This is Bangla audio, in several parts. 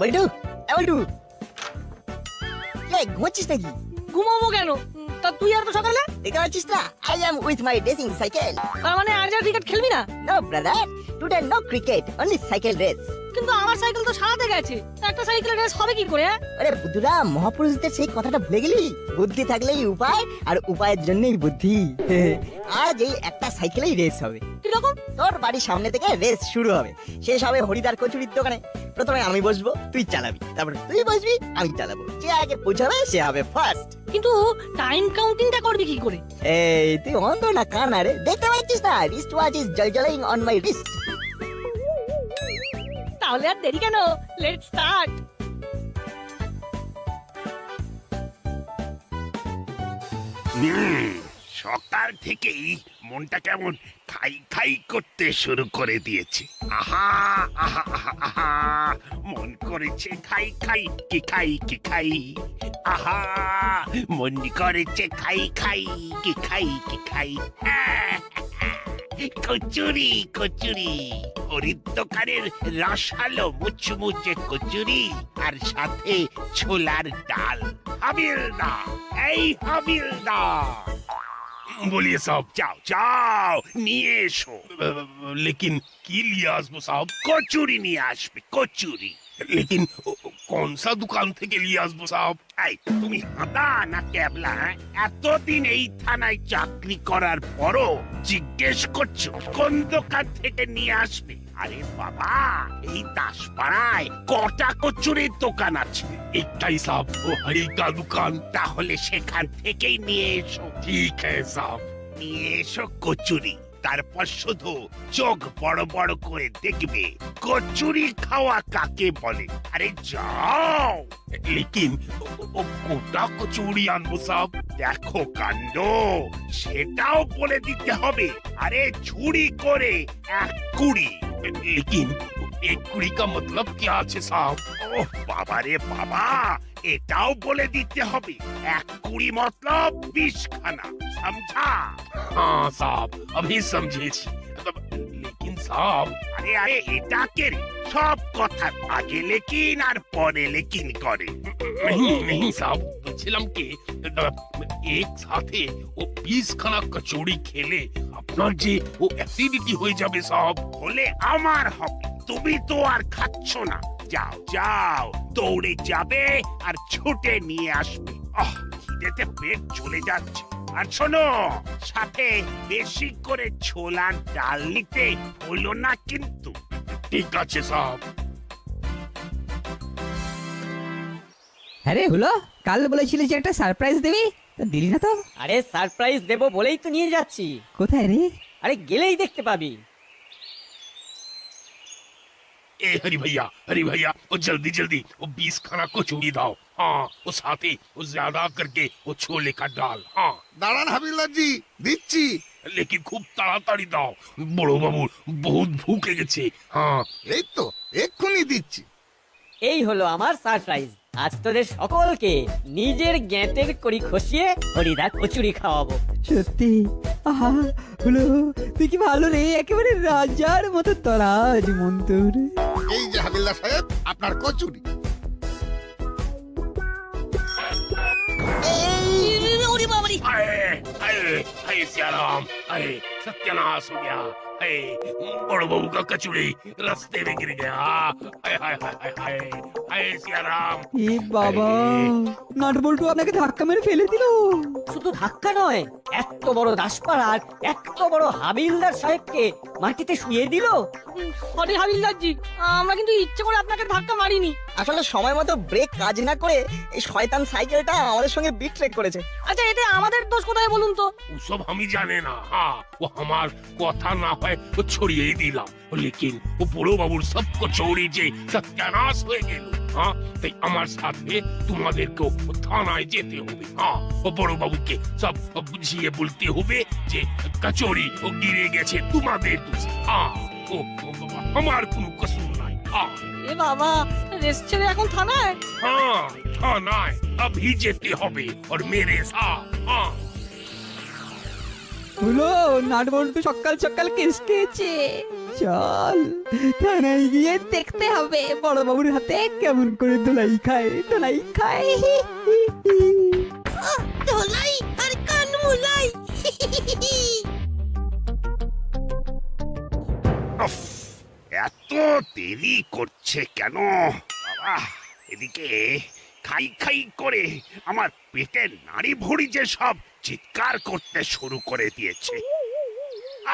বল্টু বল্টু ঘুমাচ্ছিস নাকি? ঘুমাবো কেন? তা তুই আর তো সকালে দেখতে পাচ্ছিস না? I am with my dressing cycle. তার মানে আজ আর ক্রিকেট খেলবি না? No brother, today no cricket, only cycle race. কিন্তু আমার সাইকেল তো সারাতে গেছে, একটা সাইকেলের রেস হবে কি করে? আরে বুদ্ধুরা, মহাপুরুষদের সেই কথাটা ভুলে গেলি? বুদ্ধি থাকলেই উপায়, আর উপায়ের জন্যই বুদ্ধি। আজ এই একটা সাইকেলেই রেস হবে। কিরকম? তোর বাড়ির সামনে থেকে রেস শুরু হবে, শেষ হবে হরিদার কচুরির দোকানে। প্রথমে আমি বসবো, তুই চালাবি, তারপর তুই বসবি, আমি চালাবো। যে আগে পৌঁছাবে সে হবে ফার্স্ট। কিন্তু টাইম কাউন্টিংটা করবি কি করে? এই তুই অন্ধ না কানা রে? দেখতে পাচ্ছিস না রিস্ট ওয়াচ ইজ জলজলিং অন মাই রিস্ট। তাহলে আর দেরি কেন, লেটস স্টার্ট। সকাল থেকেই মনটা কেমন খাই খাই করতে শুরু করে দিয়েছে। আহা আহা আহা আহা, মন করেছে খাই খাই, কি খাই কি খাই। আহা, মন করেছে খাই খাই, কি খাই কি খাই। কচুরি কচুরি, হরির দোকানের রসালো মুচমুচে কচুরি, আর সাথে ছোলার ডাল। হাবিলদার, এই হাবিলদার, बोलिए साहब। যাও যাও নিয়ে এসো। लेकिन की लिया आजमो साहब? কচুরি নিয়ে আসবে, কচুরি। लेकिन कौन सा दुकान थे के लिए आजमो साहब? এই তুমি হাঁদা না ক্যাবলা? এতদিন এই থানায় চাকরি করার পরও জিজ্ঞেস করছো কোন দোকান থেকে নিয়ে আসবে? আরে বাবা, এই দাসপাড়ায় কটা কচুরির দোকান আছে? एकटाई साहब, वो हरी का दुकान। তাহলে সেখান থেকেই নিয়ে এসো। ठीक है साहब। নিয়ে এসো কচুরি, তারপর শুধু চোখ বড় বড় করে দেখবে কচুরি খাওয়া কাকে বলে। আরে যাও। लेकिन वो कोटा कचौड़ी आनबो साहब। দেখো কাণ্ড, সেটাও বলে দিতে হবে। আরে ঝুড়ি করে 1 কুড়ি। लेकिन एक कुड़ी का मतलब क्या है साहब? ওহ বাবা রে বাবা, এটাও বলে দিতে হবে। 1 কুড়ি মতলব 20 খানা, সমঝা? हाँ साहब, अभी समझे छी। लेकिन साहब, আরে আরে এটা কে রে? সব কথা আগে লেকিন আর পরে লেকিন করে। नहीं नहीं साहब, বলছিলাম কি এক সাথে ও 20 খানা কচুরি খেলে আপনার যে ও অ্যাসিডিটি হয়ে যাবে সাহেব। হলে আমার হবে, তুমি তো আর খাচ্ছ না। যাও যাও, দৌড়ে যাবে আর ছুটে নিয়ে আসবে। আহ, খিদেতে পেট চলে যাচ্ছে। আর শোনো, সাথে বেশি করে ছোলার ডাল নিতে হলো না কিন্তু। ঠিক আছে সাহেব। আরে হলো, কাল বলেছিলি যে একটা সারপ্রাইজ দিবি, তা দিলি না তো? আরে সারপ্রাইজ দেবো বলেই তো নিয়ে যাচ্ছি। কোথায় রে? আরে গেলেই দেখতে পাবি। ए हरी भैया वो जल्दी जल्दी वो 20 खाना कचौड़ी दाओ। हाँ, वो साथे वो ज्यादा करके वो छोले का डाल। हाँ, দাঁড়ান হাবিলদার জি, দিচ্ছি। लेकिन खूब ताड़ाताड़ी दाओ, बड़ो बाबू बहुत भूख লেগেছে। हाँ, এই তো এক্ষুনি দিচ্ছি। এই হলো আমার সারপ্রাইজ। আজ তোদের সকলকে নিজের জ্ঞাতের করি খসিয়ে হরিদা কচুরি খাওয়াবো। সত্যি? আহা হলো, তুই কি ভালো রে, একেবারে রাজার মতো তরাজ মন্তর। এই যে হাবিলদার সাহেব, আপনার কচুরি। ওরে বাবারে, आए आए आए सियाराम, आए सत्यानाश हो गया। आए बड़ो बाबू का कचौड़ी रास्ते में गिर गया। आए हाय हाय हाय हाय आए सियाराम। এ বাবা, নাটবল্টু আপনাকে ধাক্কা মেরে ফেলে দিল। শুধু ধাক্কা নয়, এত বড় দাসপাড়ার এত বড় হাবিলদার সাহেবকে মাটিতে শুয়ে দিল। সরি হাবিলদার জি, আমরা কিন্তু ইচ্ছে করে আপনাকে ধাক্কা মারিনি। আসলে সময় মতো ব্রেক কাজ না করে এই শয়তান সাইকেলটা আমাদের সঙ্গে বিট্রেক করেছে। আচ্ছা, এতে আমাদের দোষ কোথায় বলুন তো? वो सब हम ही जाने ना। हाँ, वो हमार কথা না হয় वो छोड़िए ही दिला। लेकिन वो बड़ो बाबूर सब कचौड़ी जे सत्यानाश হয়ে গেল। हाँ, তাই আমার সাথে তোমাদেরকেও থানায় যেতে হবে। हाँ, ও বড় বাবুকে সব বুঝিয়ে বলতে হবে যে কচৌড়ি ও গিরে গেছে তোমাদের দোষে। हाँ, ও বাবা, আমার কোনো কসুর নাই। हाँ, এ বাবা, রেস্ট ছেড়ে এখন থানায়? हाँ, থানায় अभी যেতে হবে और मेरे साथ। हाँ, হলো নাট বল্টু সকাল সকাল কেস খেয়েছে। চল থানায় গিয়ে দেখতে হবে বড় বাবুর হাতে কেমন করে দোলাই খায়, দোলাই খায়। ধলাই আর কান মুলাই। উফ, এত দেরি করছে কেন বাবা? এদিকে খাই খাই করে আমার পেটের নাড়ি ভুঁড়ি যে সব চিৎকার করতে শুরু করে দিয়েছে।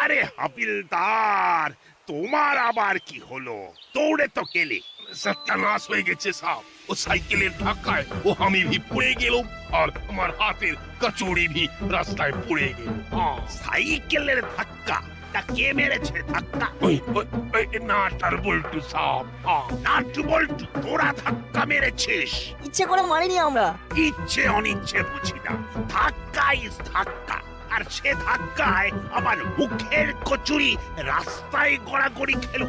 আরে হাবিলদার, তোমার আবার কি হলো? দৌড়ে তো গেলে। সত্যানাশ হয়ে গেছে সাহেব। ও সাইকেলের ধাক্কায় ও আমি ভি পড়ে গেল, আর আমার হাতের কচুরি ভি রাস্তায় পড়ে গেল। সাইকেলের ধাক্কা? তা কে মেরেছে ধাক্কা? ওই নাট আর বল্টু সাহেব। নাট বল্টু, তোরা ধাক্কা মেরেছিস? ইচ্ছে করে মারিনি আমরা। ইচ্ছে অনিচ্ছে বুঝি না, ধাক্কা ইস ধাক্কা। আর সে ধাক্কায় আমার মুখের কচুরি রাস্তায় গড়াগড়ি খেলো।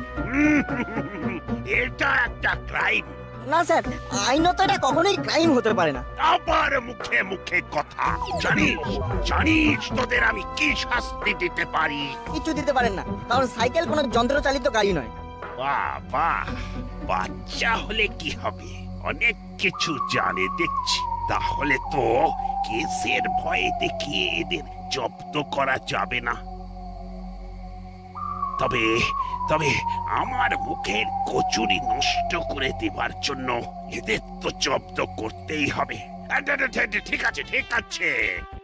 এটা একটা ক্রাইম। না স্যার, আইনত এটা কখনোই ক্রাইম হতে পারে না। আবার মুখে মুখে কথা। জানিস জানিস তোদের আমি কি শাস্তি দিতে পারি? কিছু দিতে পারেন না, কারণ সাইকেল কোনো যন্ত্রচালিত গাড়ি নয়। বাবা, বাচ্চা হলে কি হবে, অনেক কিছু জানে দেখছি। তাহলে তো কেসের ভয়ে দেখিয়ে এদের জব্দ করা যাবে না। তবে তবে আমার মুখের কচুরি নষ্ট করে দেবার জন্য এদের তো জব্দ করতেই হবে। ঠিক আছে ঠিক আছে,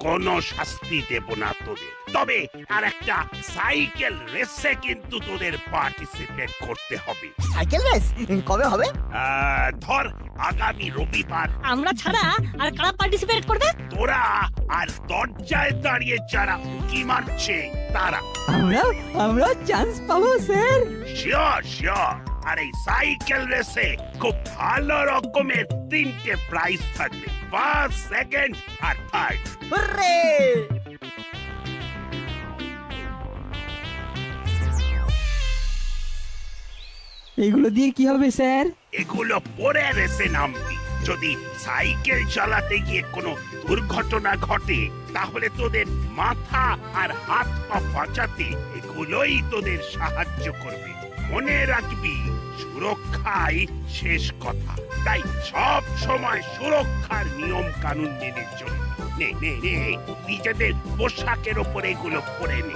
কোনো শাস্তি দেব না তোদের। তবে আর একটা সাইকেল রেসে কিন্তু তোদের পার্টিসিপেট করতে হবে। সাইকেল রেস কবে হবে? ধর আগামী রবিবার। আমরা ছাড়া আর কারা পার্টিসিপেট করবে? তোরা আর দরজায় দাঁড়িয়ে যারা উঁকি মারছে তারা। আমরা চান্স পাবো স্যার? Sure sure. আর এই সাইকেল রেসে খুব ভালো রকমের 3টে প্রাইজ থাকবে, ফার্স্ট, সেকেন্ড আর থার্ড। হুররে! এগুলো দিয়ে কি হবে স্যার? এগুলো পরে রেসে নামবি। যদি সাইকেল চালাতে গিয়ে কোনো দুর্ঘটনা ঘটে তাহলে তোদের মাথা আর হাত পা বাঁচাতে এগুলোই তোদের সাহায্য করবে। মনে রাখবি, সুরক্ষাই শেষ কথা। তাই সব সময় সুরক্ষার নিয়ম কানুন মেনে চলবি। নে নে নে, নিজেদের পোশাকের ওপর এগুলো পরে নে।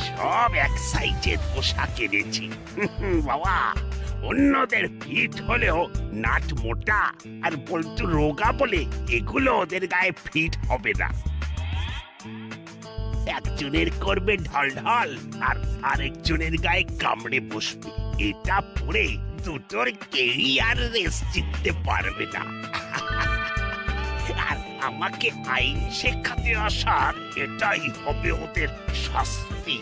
সব এক সাইজের পোশাক এনেছি। বাবা, অন্যদের ফিট হলেও নাট মোটা আর বল্টু রোগা বলে এগুলো ওদের গায়ে ফিট হবে না। একজনের করবে ঢল ঢল আর আরেকজনের গায়ে কামড়ে বসবে। এটা পরে দুটোর কেউই আর রেস জিততে পারবে না। আর আমাকে আইন শেখাতে আসা এটাই হবে ওদের শাস্তি।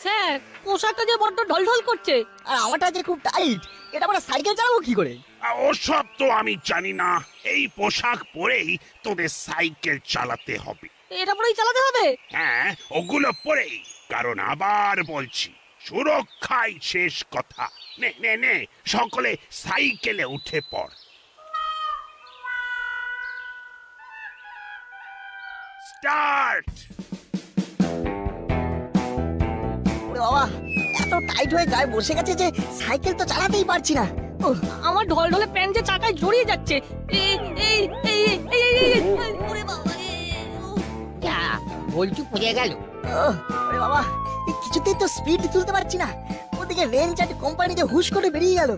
স্যার, পোশাকটা যে বড্ড ঢলঢল করছে। আর আমারটা যে খুব টাইট, এটা আমরা সাইকেল চালাবো কি করে? ওসব তো আমি জানি না। এই পোশাক পরেই তোদের সাইকেল চালাতে হবে। এটা পরেই চালাতে হবে? হ্যাঁ, ওগুলো পরেই। কারণ আবার বলছি, সুরক্ষাই শেষ কথা। নে নে নে, সকলে সাইকেলে উঠে পড়। স্টার্ট। ওরে বাবা, এত টাইট হয়ে গায়ে বসে গেছে যে সাইকেল তো চালাতেই পারছি না। আমার ঢলঢলে প্যান্ট যে চাকায় জড়িয়ে যাচ্ছে। এই এই এই এই এই ওরে বাবা! যা বল্টু পড়ে গেল। ওরে বাবা, এই কিছুতেই তো স্পিড তুলতে পারছি না। ওদিকে রেঞ্জ আর কোম্পানি যে হুশ করে বেরিয়ে গেল।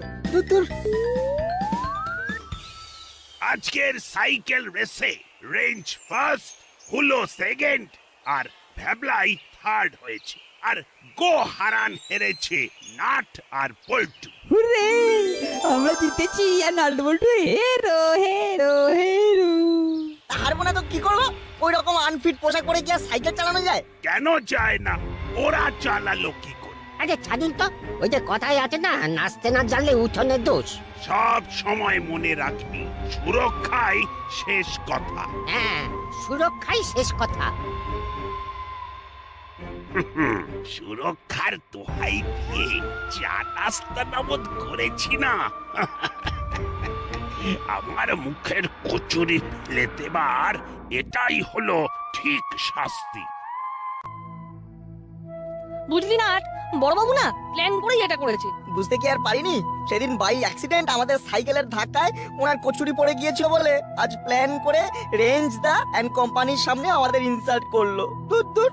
দূর। আজকের সাইকেল রেসে রেঞ্জ ফার্স্ট, হুলো সেকেন্ড আর ভ্যাবলাই থার্ড হয়েছে। আর গো হারান হেরেছে নাট আর বল্টু। হুররে! আমরা জিতেছি আর নাট বল্টু হেরো হেরো হেরো। হারবো না তো কি করবো? ওই রকম আনফিট পোশাক পরে কি আর সাইকেল চালানো যায়? কেন যায় না? ওরা চালালো কি করে? আরে ছাড়ুন তো, ওই যে কথাই আছে না, নাচতে না জানলে উঠোনের দোষ। সব সময় মনে রাখবি, সুরক্ষাই শেষ কথা। হ্যাঁ, সুরক্ষাই শেষ কথা। সুরক্ষার দোহাই দিয়ে চা নাস্তা নামত করেছি না। আমার মুখের কচুরি ফেলে দেবার এটাই হলো ঠিক শাস্তি। বুঝলি না, বড়বাবু না প্ল্যান করেই এটা করেছে। বুঝতে কি আর পারিনি? সেদিন বাই অ্যাক্সিডেন্ট আমাদের সাইকেলের ধাক্কায় ওনার কচুরি পড়ে গিয়েছিল বলে আজ প্ল্যান করে রেঞ্জ দা এন্ড কোম্পানির সামনে আমাদের ইনসাল্ট করলো। দূর দূর।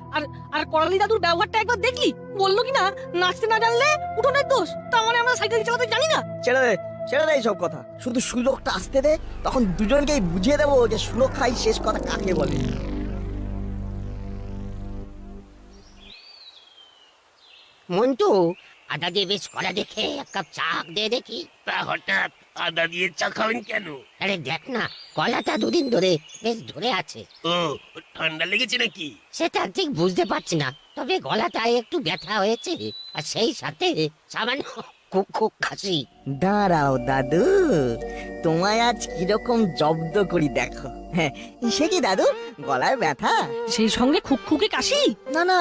আর করালি দাদুর ব্যবহারটা একবার দেখলি? বললো কি না, নাচতে না জানলে উঠোনের দোষ, তার মানে আমরা সাইকেল চালাতে জানি না। ছেড়ে দে, ছেড়ে দে এইসব কথা। শুধু সুযোগটা আসতে দে, তখন দুজনকেই বুঝিয়ে দেবো যে সুরক্ষাই শেষ কথা কাকে বলে। মন্টু, আদা দিয়ে বেশ করা দেখে এক কাপ চা দে দেখি। তা হঠাৎ আদা দিয়ে চা খাবেন কেন? আরে দেখ না, গলাটা দুদিন ধরে বেশ ধরে আছে। ও, ঠান্ডা লেগেছে নাকি? সেটা ঠিক বুঝতে পারছি না, তবে গলাটা একটু ব্যথা হয়েছে, আর সেই সাথে সামান্য খুব খুব কাশি। দাঁড়াও দাদু, তোমায় আজ কিরকম জব্দ করি দেখো। হ্যাঁ, সে কি দাদু, গলায় ব্যথা? সেই সঙ্গে খুকখুকে কাশি? না না,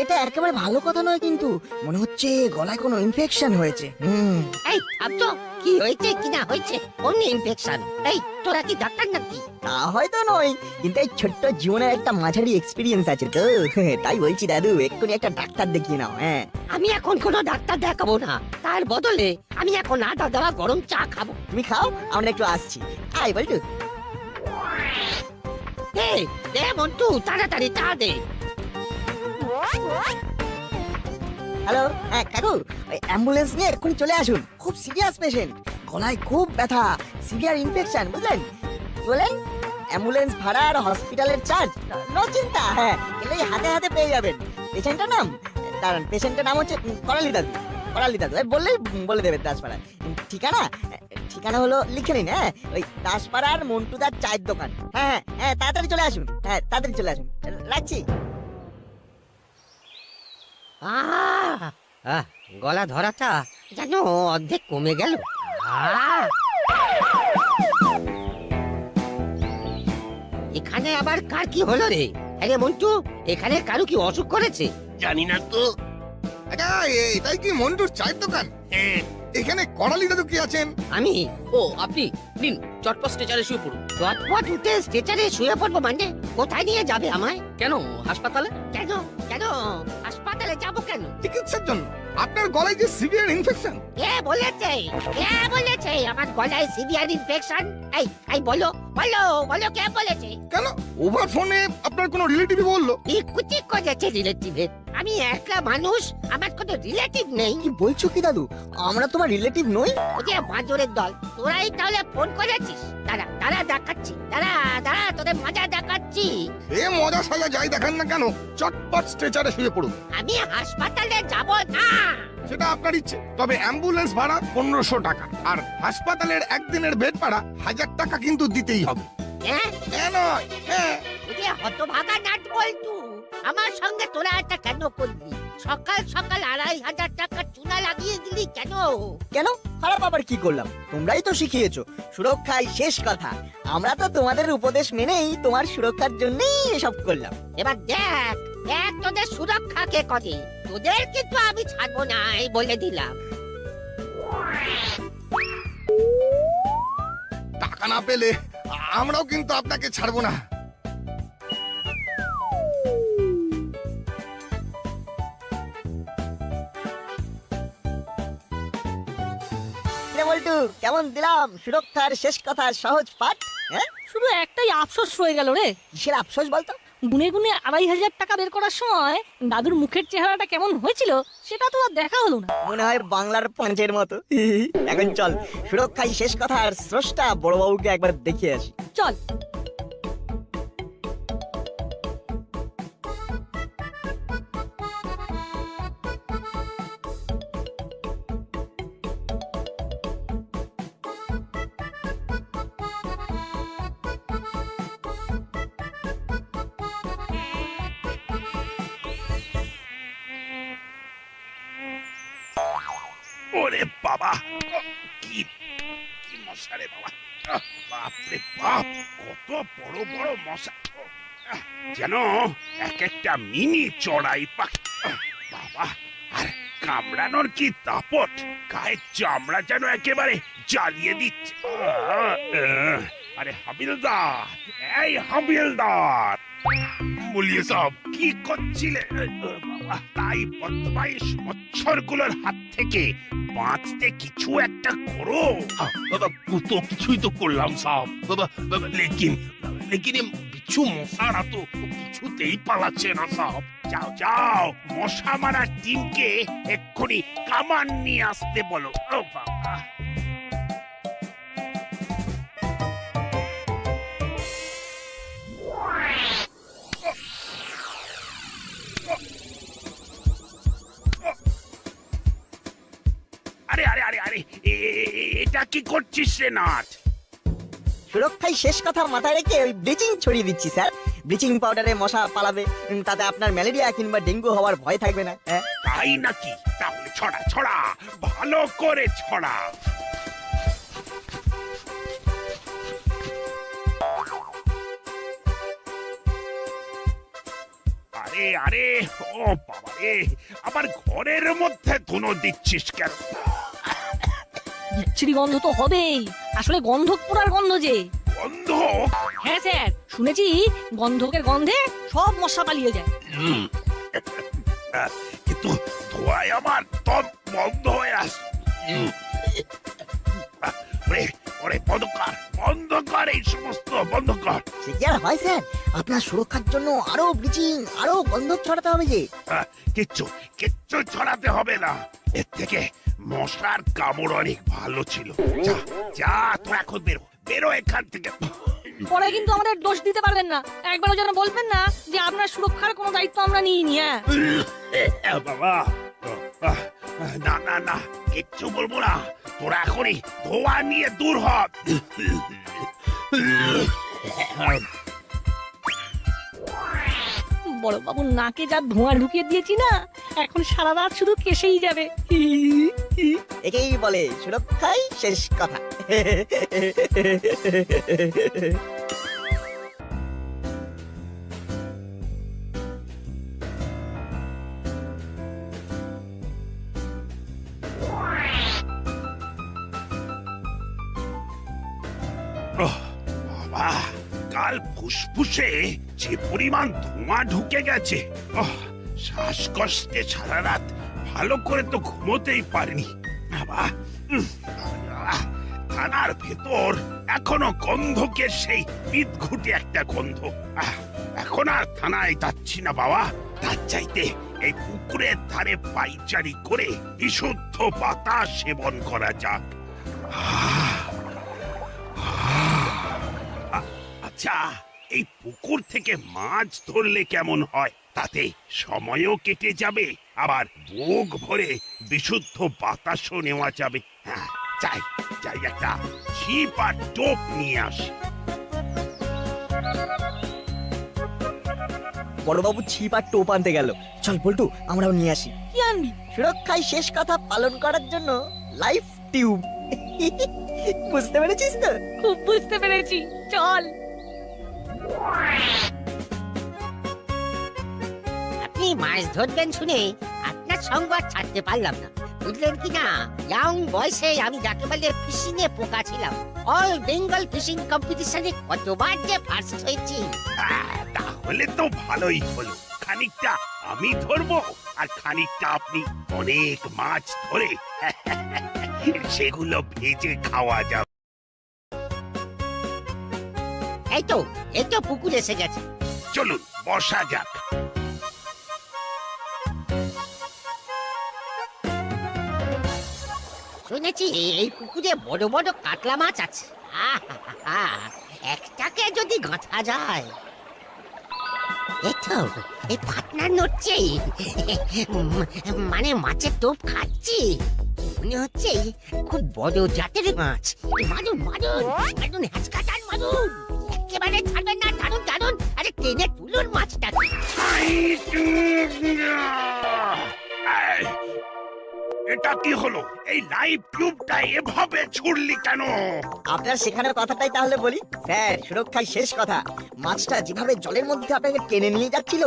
এটা একেবারে ভালো কথা নয়, কিন্তু মনে হচ্ছে গলায় কোনো ইনফেকশন হয়েছে। এই ভাবতো কি হয়েছে কি না হয়েছে, অমনি ইনফেকশন। এই তোরা কি ডাক্তার নাকি? তা হয়তো নয়, কিন্তু এই ছোট্ট জীবনের একটা মাঝারি এক্সপিরিয়েন্স আছে তো, তাই বলছি দাদু এক্ষুনি একটা ডাক্তার দেখিয়ে নাও। হ্যাঁ, আমি এখন কোনো ডাক্তার দেখাবো না, তার বদলে আমি এখন আদা দেওয়া গরম চা খাবো। তুমি খাও, আমরা একটু আসছি। আয় বলটু। দে দে মন্টু, তাড়াতাড়ি চা দে। হ্যালো, হ্যাঁ কাকু, ওই অ্যাম্বুলেন্স নিয়ে এক্ষুনি চলে আসুন। খুব সিরিয়াস পেশেন্ট, গলায় খুব ব্যথা, সিভিয়ার ইনফেকশন, বুঝলেন? বলেন, অ্যাম্বুলেন্স ভাড়া আর হসপিটালের চার্জ নো চিন্তা, হ্যাঁ এলেই হাতে হাতে পেয়ে যাবেন। পেশেন্টের নাম দাঁড়ান, পেশেন্টের নাম হচ্ছে করালি দাদু। করালি দাদু বললেই বলে দেবে দাসপাড়ায়। ঠিকানা ঠিকানা হলো লিখে নিন। হ্যাঁ, ওই দাসপাড়ার মন্টুদার চায়ের দোকান। হ্যাঁ হ্যাঁ হ্যাঁ, তাড়াতাড়ি চলে আসুন। হ্যাঁ, তাড়াতাড়ি চলে আসুন, রাখছি। গলা ধরাটা যেন অর্ধেক কমে গেল। এখানে আবার কার কি হলো রে? আরে মন্টু, এখানে কারু কি অসুখ করেছে? জানি না তো। আচ্ছা, এটাই কি মন্টুর চায়ের দোকান? হ্যাঁ, এখানে করালি দাদু কি আছেন? আমি ও আপনি নিন, চটপট স্ট্রেচারে শুয়ে পড়ুন। চটপট উঠে স্ট্রেচারে শুয়ে পড়বো মানে? কোথায় নিয়ে যাবে আমায়? কেন, হাসপাতালে? কেন কেন হাসপাতালে যাবো কেন? চিকিৎসার জন্য। আপনার গলায় যে সিভিয়ার ইনফেকশন। কে বলেছে? কে বলেছে আমার গলায় সিভিয়ার ইনফেকশন? এই বলো বলো বলো, কে বলেছে? কেন, ওভার ফোনে আপনার কোনো রিলেটিভ বললো? কুচি করেছে রিলেটিভের? আমি একলা মানুষ, আমার কোনো রিলেটিভ নেই। কি বলছো কি দাদু, আমরা তোমার রিলেটিভ নই? ওই যে মাজরের দল, তোরাই তাহলে ফোন করেছিস? দাঁড়া দাঁড়া দেখাচ্ছি, দাঁড়া দাঁড়া তোদের মজা দেখাচ্ছি। এ মজা সাজা যাই দেখান না কেন, চটপট স্ট্রেচারে শুয়ে পড়ুন। আমি হাসপাতালে যাব না। সেটা আপনার ইচ্ছে, তবে অ্যাম্বুলেন্স ভাড়া 1500 টাকা আর হাসপাতালের একদিনের বেড ভাড়া 1000 টাকা কিন্তু দিতেই হবে। হ্যাঁ, কেন? হ্যাঁ, ওই যে হতভাগা নাট বলতু, আমার সঙ্গে তোরা এটা কেন করলি? সকাল সকাল 2500 টাকা চুনা লাগিয়ে দিলি কেন? কেন, খারাপ আবার কি করলাম? তোমরাই তো শিখিয়েছো সুরক্ষাই শেষ কথা। আমরা তো তোমাদের উপদেশ মেনেই তোমার সুরক্ষার জন্যই এসব করলাম। এবার দেখ দেখ তোদের সুরক্ষা কে করে, তোদের কিন্তু আমি ছাড়বো না, এই বলে দিলাম। টাকা না পেলে আমরাও কিন্তু আপনাকে ছাড়বো না। রে বল্টু, কেমন দিলাম সুরক্ষার শেষ কথার সহজ পাঠ? হ্যাঁ, শুধু একটাই আফসোস রয়ে গেল রে। কিসের আফসোস বলতো? গুনে গুনে 2500 টাকা বের করার সময় দাদুর মুখের চেহারাটা কেমন হয়েছিল সেটা তো আর দেখা হলো না। মনে হয় বাংলার পাঁচের মতো। এখন চল, সুরক্ষাই শেষ কথার স্রষ্টা বড়বাবুকে একবার দেখে আসি। চল। ওরে বাবা, কি কি মশা রে বাবা! বাপ রে বাপ, কত বড় বড় মশা! যেন এক একটা মিনি চড়াই পাখি। বাবা, আর কামড়ানোর কি দাপট! গায়ের চামড়া যেন একেবারে জ্বালিয়ে দিচ্ছে। আরে হাবিলদার, এই হাবিলদার, বলিয়ে সাহেব, কি করছিলে? বাবা, তাই বদমাইশ মচ্ছরগুলোর হাত থেকে বাঁচতে কিছু একটা করো। বাবা তো কিছুই তো করলাম সাহেব। বাবা লেকিন লেকিন এ বিচ্ছু মশারা তো কিছুতেই পালাচ্ছে না সাহেব। যাও যাও, মশা মারার টিমকে এক্ষুনি কামান নিয়ে আসতে বলো। ও বাবা, আরে আরে আরে আরে, এটা কি করছিস রে নাট? সুরক্ষায় শেষ কথা মাথায় রেখে ওই ব্লিচিং ছড়িয়ে দিচ্ছি স্যার। ব্লিচিং পাউডারে মশা পালাবে, তাতে আপনার ম্যালেরিয়া কিংবা ডেঙ্গু হওয়ার ভয় থাকবে না। হ্যাঁ, তাই নাকি? তাহলে ছড়া ছড়া, ভালো করে ছড়া। আরে আরে, ও বাবা রে, আবার ঘরের মধ্যে ধুনো দিচ্ছিস কেন? বিচ্ছিরি গন্ধ তো হবেই, আসলে গন্ধক পোড়ার গন্ধ যে। বন্ধ? হ্যাঁ স্যার, শুনেছি গন্ধকের গন্ধে সব মশা পালিয়ে যায়। কিন্তু ধোঁয়ায় আমার দম বন্ধ হয়ে আস। ওরে ওরে, বন্ধ কর এই সমস্ত, বন্ধ কর। সে কি আর হয় স্যার? আপনার সুরক্ষার জন্য আরো ব্লিচিং, আরো গন্ধক ছড়াতে হবে যে। কিচ্ছু কিচ্ছু ছড়াতে হবে না, এর থেকে মশার কামড় অনেক ভালো ছিল। যা যা, তোরা এখন বেরো, বেরো এখান থেকে। পরে কিন্তু আমাদের দোষ দিতে পারবেন না, একবারও যেন বলবেন না যে আপনার সুরক্ষার কোনো দায়িত্ব আমরা নিইনি। হ্যাঁ বাবা, না না না, কিচ্ছু বলবো না। তোরা এখনই ধোঁয়া নিয়ে দূর হ। বড় বাবুর নাকে যা ধোঁয়া ঢুকিয়ে দিয়েছি না, এখন সারা রাত শুধু কেসেই যাবে। একেই বলে সুরক্ষায় শেষ কথা। বাবা, কাল ফুসফুসে যে পরিমাণ ধোঁয়া ঢুকে গেছে, শ্বাসকষ্টে সারা রাত ভালো করে তো ঘুমোতেই পারিনি। বাবা, থানার ভেতর এখনো গন্ধকের সেই বিদঘুটে একটা গন্ধ। এখন আর থানায় যাচ্ছি না বাবা, তার চাইতে এই পুকুরের ধারে পাইচারি করে বিশুদ্ধ বাতাস সেবন করা যাক। আচ্ছা, এই পুকুর থেকে মাছ ধরলে কেমন হয়? তাতে সময়ও কেটে যাবে, আবার বুক ভরে বিশুদ্ধ বাতাসও নেওয়া যাবে। হ্যাঁ, যাই যাই, একটা ছিপ আর টোপ নিয়ে আসি। বড়বাবু ছিপ আর টোপ আনতে গেল। চল পল্টু, আমরাও নিয়ে আসি। কি আনবি? সুরক্ষায় শেষ কথা পালন করার জন্য লাইফ টিউব। বুঝতে পেরেছিস তো? খুব বুঝতে পেরেছি, চল। আপনি মাছ ধরবেন শুনে আপনার সঙ্গ আর ছাড়তে পারলাম না, বুঝলেন কি না? ইয়াং বয়সে আমি যাকে বলে ফিশিং এ পোকা ছিলাম। অল বেঙ্গল ফিশিং কম্পিটিশনে কতবার যে ফার্স্ট হয়েছি। তাহলে তো ভালোই হলো, খানিকটা আমি ধরবো আর খানিকটা আপনি। অনেক মাছ ধরে সেগুলো ভেজে খাওয়া যাবে। এই তো পুকুর এসে গেছে। চলুন বসা যাক। শুনেছি এই পুকুরে বড় বড় কাতলা মাছ আছে। একটাকে যদি গাঁথা যায়। এই তো, এই পাটনার নড়ছে, মানে মাছের টোপ খাচ্ছি। মনে হচ্ছে খুব বড় জাতের মাছ। মারুন মারুন মারুন, হাঁচকাটান মারুন, একেবারে ছাড়বেন না। দারুন দারুন, আরে টেনে তুলুন মাছটাকে। এটা কি হলো? এই লাইভ টিউবটা এভাবে ছুড়লি কেন? আপনার শেখানোর কথাটাই তাহলে বলি স্যার, সুরক্ষায় শেষ কথা। মাছটা যেভাবে জলের মধ্যে আপনাকে টেনে নিয়ে যাচ্ছিল,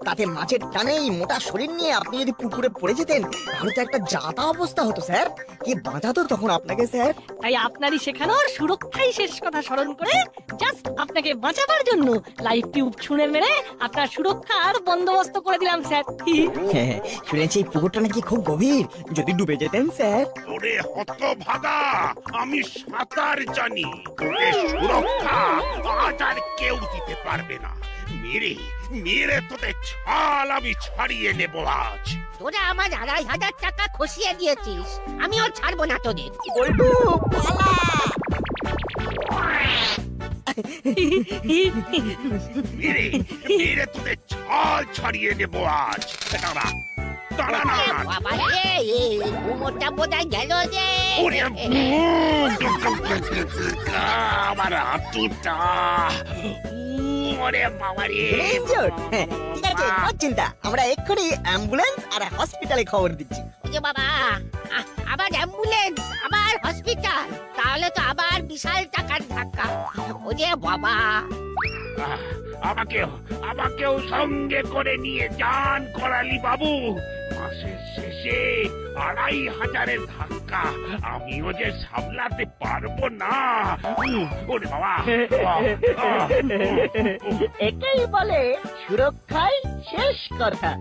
তাতে মাছের টানেই মোটা শরীর নিয়ে আপনি যদি পুকুরে পড়ে যেতেন, তাহলে তো একটা যাতা অবস্থা হতো স্যার। কি বাঁচাতো তখন আপনাকে স্যার? তাই আপনারই শেখানোর সুরক্ষাই শেষ কথা স্মরণ করে জাস্ট আপনাকে বাঁচাবার জন্য লাইভ টিউব ছুঁড়ে মেরে আপনার সুরক্ষার বন্দোবস্ত করে দিলাম স্যার। হ্যাঁ, শুনেছি এই পুকুরটা নাকি খুব গভীর, যদি ডুবে যেতেন স্যার। ওরে হতভাগা, আমি সাঁতার জানি, তোকে সুরক্ষা আজ আর কেউ দিতে পারবে না। মেরে মেরে তোদের ছাল আমি ছাড়িয়ে নেবো আজ। তোরা আমার 2,500 টাকা খসিয়ে দিয়েছিস, আমিও ছাড়বো না তোদের। বল্টু, পালা! মেরে মেরে তোদের ছাল ছাড়িয়ে নেবো আজ। দাঁড়া দাঁড়া না। বাবা রে, উমরটা বোধহয় গেল রে। ওরে আমার হাতুটা, ওরে বাবা রে। রেঞ্জার! হ্যাঁ, ঠিক আছে, no চিন্তা, আমরা এক্ষুনি অ্যাম্বুলেন্স আর হসপিটালে খবর দিচ্ছি। ওরে বাবা, আবার অ্যাম্বুলেন্স, আবার হসপিটাল, তাহলে তো আবার বিশাল টাকার ধাক্কা। ওরে বাবা, আমাকেও সঙ্গে করে নিয়ে যান করালি বাবু। মাসের শেষে 2,500 ধাক্কা আমিও যে সামলাতে পারবো না। ওরে বাবা, একেই বলে সুরক্ষায় শেষ কথা।